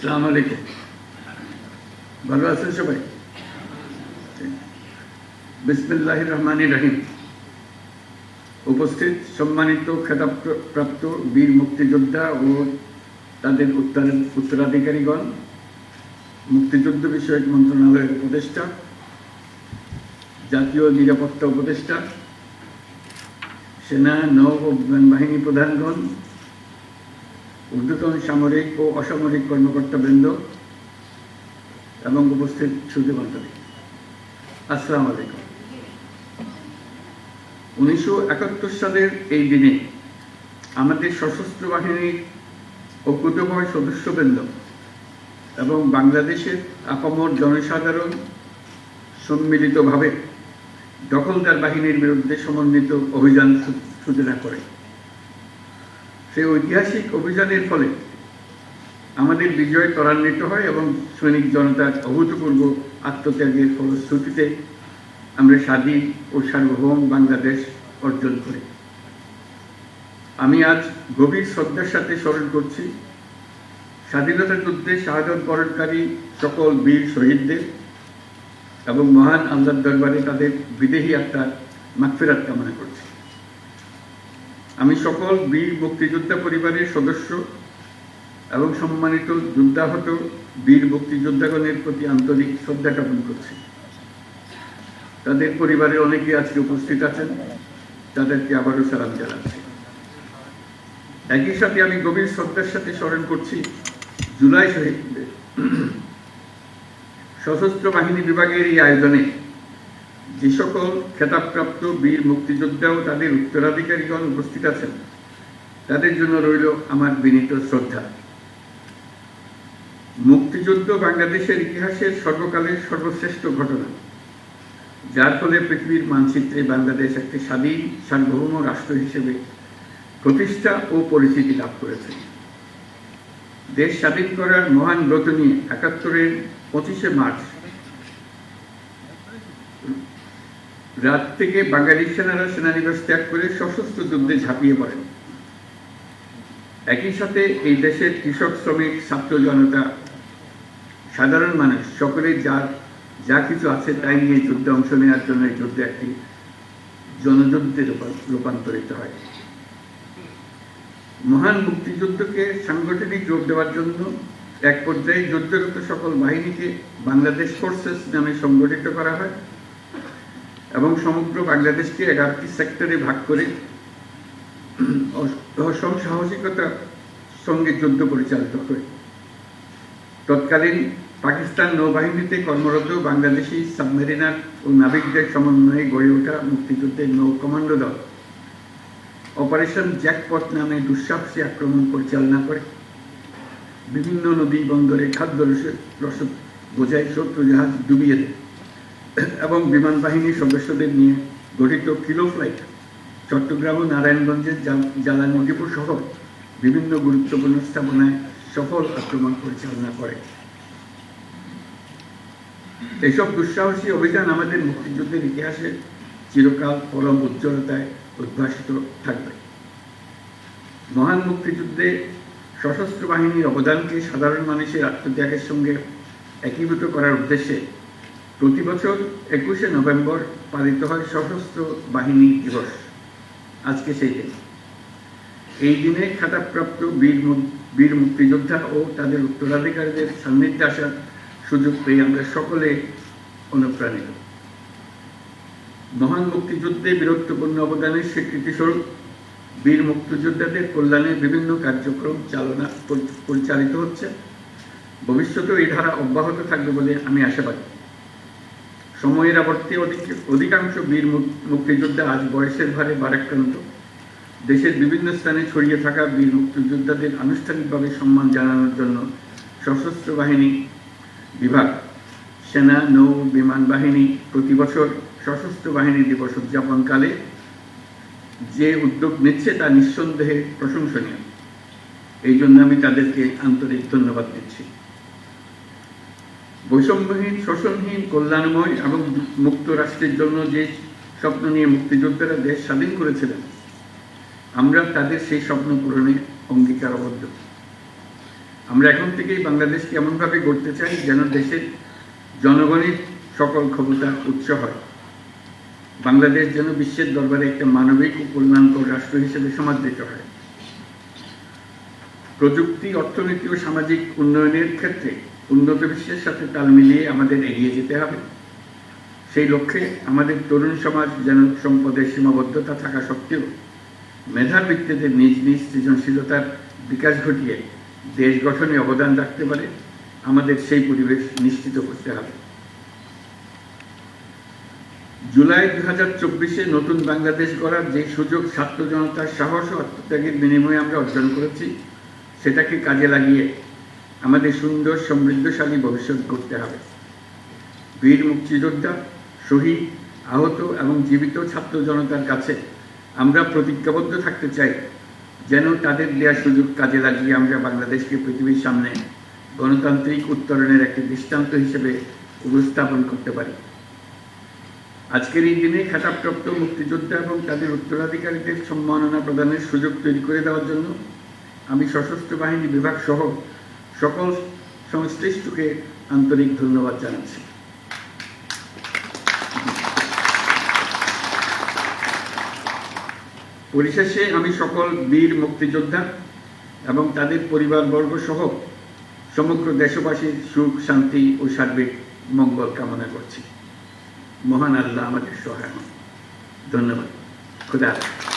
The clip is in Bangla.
আসসালামু আলাইকুম। ভালো আছেন সবাই? বিসমিল্লাহির রহমানির রহিম। উপস্থিত সম্মানিত খেতাবপ্রাপ্ত বীর মুক্তিযোদ্ধা ও তাদের উত্তরাধিকারীগণ, মুক্তিযুদ্ধ বিষয়ক মন্ত্রণালয়ের উপদেষ্টা, জাতীয় নিরাপত্তা উপদেষ্টা, সেনা, নৌ ও বিমান বাহিনী প্রধানগণ, ঊর্ধ্বতন সামরিক ও অসামরিক কর্মকর্তাবৃন্দ এবং উপস্থিত শ্রোতৃমণ্ডলী, আসসালামু আলাইকুম। 1971 সালের এই দিনে আমাদের সশস্ত্র বাহিনীর অকুতোভয় সদস্যবৃন্দ এবং বাংলাদেশের আপামর জনসাধারণ সম্মিলিতভাবে দখলদার বাহিনীর বিরুদ্ধে সমন্বিত অভিযান সূচনা করে। সেই ঐতিহাসিক অভিযানের ফলে আমাদের বিজয় ত্বরান্বিত হয় এবং সৈনিক জনতার অভূতপূর্ব আত্মত্যাগের ফলশ্রুতিতে আমরা স্বাধীন ও সার্বভৌম বাংলাদেশ অর্জন করি। আমি আজ গভীর শ্রদ্ধার সাথে স্মরণ করছি স্বাধীনতা যুদ্ধে শাহাদত বরণকারী সকল বীর শহীদদের এবং মহান আল্লাহর দরবারে তাদের বিদেহী আত্মার মাগফিরাত কামনা করছি। আমি সকল বীর মুক্তিযোদ্ধা পরিবারের সদস্য এবং সম্মানিত যুদ্ধাহত বীর মুক্তিযোদ্ধাগণের প্রতি আন্তরিক শ্রদ্ধা জ্ঞাপন করছি। তাদের পরিবারের অনেকে আজকে উপস্থিত আছেন, তাদেরকে আবারও সালাম জানাচ্ছি। একই সাথে আমি গভীর শ্রদ্ধার সাথে স্মরণ করছি জুলাই শহীদদের। সশস্ত্র বাহিনী বিভাগের এই আয়োজনে যে সকল খেতাবপ্রাপ্ত বীর মুক্তিযোদ্ধা ও তাদের উত্তরাধিকারীগণ উপস্থিত আছেন, তাদের জন্য রইল আমার বিনীত শ্রদ্ধা। মুক্তিযুদ্ধ বাংলাদেশের ইতিহাসের সর্বকালের সর্বশ্রেষ্ঠ ঘটনা, যার ফলে পৃথিবীর মানচিত্রে বাংলাদেশ একটি স্বাধীন সার্বভৌম রাষ্ট্র হিসেবে প্রতিষ্ঠা ও পরিচিতি লাভ করেছে। দেশ স্বাধীন করার মহান ব্রত নিয়ে ৭১-এর ২৫শে মার্চ রাত থেকে বাঙালি সেনারা সেনানিবাস ত্যাগ করে সশস্ত্র যুদ্ধে ঝাঁপিয়ে পড়েন। একই সাথে এই দেশের কৃষক, শ্রমিক, ছাত্র জনতা, সাধারণ মানুষ সকলেই যা কিছু আছে তাই নিয়ে যুদ্ধে অংশ নেওয়ার জন্য এই যুদ্ধে একটি জনযুদ্ধে রূপান্তরিত হয়। মহান মুক্তিযুদ্ধকে সাংগঠনিক রূপ দেওয়ার জন্য এক পর্যায়ে যুদ্ধরত সকল বাহিনীকে বাংলাদেশ ফোর্সেস নামে সংগঠিত করা হয় এবং সমগ্র বাংলাদেশকে 11টি সেক্টরে ভাগ করে অসম সাহসিকতার সঙ্গে যুদ্ধ পরিচালিত হয়। তৎকালীন পাকিস্তান নৌবাহিনীতে কর্মরত বাংলাদেশি সাবমেরিনার ও নাবিকদের সমন্বয়ে গড়ে ওঠা মুক্তিযুদ্ধের নৌ কমান্ডো দল অপারেশন জ্যাকপট নামে দুঃসাহসী আক্রমণ পরিচালনা করে বিভিন্ন নদী বন্দরে খাদ্য রসদ বোঝাই শত্রু জাহাজ ডুবিয়ে দেয় এবং বিমান বাহিনীর সদস্যদের নিয়ে গঠিত কিলো ফ্লাইট চট্টগ্রাম ও নারায়ণগঞ্জের জ্বালানি ডিপো সহ বিভিন্ন গুরুত্বপূর্ণ স্থাপনায় সফল আক্রমণ পরিচালনা করে। এইসব দুঃসাহসী অভিযান আমাদের মুক্তিযুদ্ধের ইতিহাসে চিরকাল পরম উজ্জ্বলতায় উদ্ভাসিত থাকবে। মহান মুক্তিযুদ্ধে সশস্ত্র বাহিনীর অবদানকে সাধারণ মানুষের আত্মত্যাগের সঙ্গে একীভূত করার উদ্দেশ্যে প্রতি বছর 21শে নভেম্বর পালিত হয় সশস্ত্র বাহিনী দিবস। আজকে সেই দিন। এই দিনে খেতাবপ্রাপ্ত বীর মুক্তিযোদ্ধা ও তাদের উত্তরাধিকারীদের সান্নিধ্যে আসার সুযোগ পেয়ে আমরা সকলে অনুপ্রাণিত। মহান মুক্তিযুদ্ধে বীরত্বপূর্ণ অবদানের স্বীকৃতিস্বরূপ বীর মুক্তিযোদ্ধাদের কল্যাণে বিভিন্ন কার্যক্রম পরিচালিত হচ্ছে। ভবিষ্যতেও এই ধারা অব্যাহত থাকবে বলে আমি আশাবাদী। সময়ের আবর্তে অধিকাংশ বীর মুক্তিযোদ্ধা আজ বয়সের ভারে ভারাক্রান্ত। দেশের বিভিন্ন স্থানে ছড়িয়ে থাকা বীর মুক্তিযোদ্ধাদের আনুষ্ঠানিকভাবে সম্মান জানানোর জন্য সশস্ত্র বাহিনী বিভাগ, সেনা, নৌ, বিমান বাহিনী প্রতি বছর সশস্ত্র বাহিনী দিবস উদযাপনকালে যে উদ্যোগ নিচ্ছে তা নিঃসন্দেহে প্রশংসনীয়। এই জন্য আমি তাদেরকে আন্তরিক ধন্যবাদ দিচ্ছি। বৈষম্যহীন, শোষণহীন, কল্যাণময় এবং মুক্ত রাষ্ট্রের জন্য যে স্বপ্ন নিয়ে মুক্তিযোদ্ধারা দেশ স্বাধীন করেছিলেন, আমরা তাদের সেই স্বপ্ন পূরণে অঙ্গীকারবদ্ধ। আমরা এখন থেকেই বাংলাদেশকে এমনভাবে গড়তে চাই যেন দেশের জনগণের সকল ক্ষমতার উৎস হয়। বাংলাদেশ যেন বিশ্বের দরবারে একটা মানবিক ও কল্যাণকর রাষ্ট্র হিসেবে সমাদৃত হয়। প্রযুক্তি, অর্থনীতি ও সামাজিক উন্নয়নের ক্ষেত্রে উন্নত বিশ্বের সাথে তাল মিলিয়ে আমাদের এগিয়ে যেতে হবে। সেই লক্ষ্যে আমাদের তরুণ সমাজ যেন সম্পদের সীমাবদ্ধতা থাকা সত্ত্বেও মেধার ভিত্তিতে নিজ নিজ সৃজনশীলতার বিকাশ ঘটিয়ে দেশ গঠনে অবদান রাখতে পারে, আমাদের সেই পরিবেশ নিশ্চিত করতে হবে। জুলাই 2024-এ নতুন বাংলাদেশ গড়ার যে সুযোগ ছাত্র জনতার সাহস ও আত্মত্যাগের বিনিময়ে আমরা অর্জন করেছি, সেটাকে কাজে লাগিয়ে আমাদের সুন্দর সমৃদ্ধশালী ভবিষ্যৎ গড়তে হবে। বীর মুক্তিযোদ্ধা, শহীদ, আহত এবং জীবিত ছাত্র জনতার কাছে আমরা প্রতিজ্ঞাবদ্ধ থাকতে চাই যেন তাদের দেওয়া সুযোগ কাজে লাগিয়ে আমরা বাংলাদেশকে পৃথিবীর সামনে গণতান্ত্রিক উত্তরণের একটি দৃষ্টান্ত হিসেবে উপস্থাপন করতে পারি। আজকের এই দিনে খেতাবপ্রাপ্ত মুক্তিযোদ্ধা এবং তাদের উত্তরাধিকারীদের সম্মাননা প্রদানের সুযোগ তৈরি করে দেওয়ার জন্য আমি সশস্ত্র বাহিনী বিভাগ সহ সকল সংশ্লিষ্টকে আন্তরিক ধন্যবাদ জানাচ্ছি। পরিশেষে আমি সকল বীর মুক্তিযোদ্ধা এবং তাদের পরিবারবর্গ সহ সমগ্র দেশবাসীর সুখ, শান্তি ও সার্বিক মঙ্গল কামনা করছি। মহান আল্লাহ আমাদের সহায় হন। ধন্যবাদ। খুদা হাফেজ।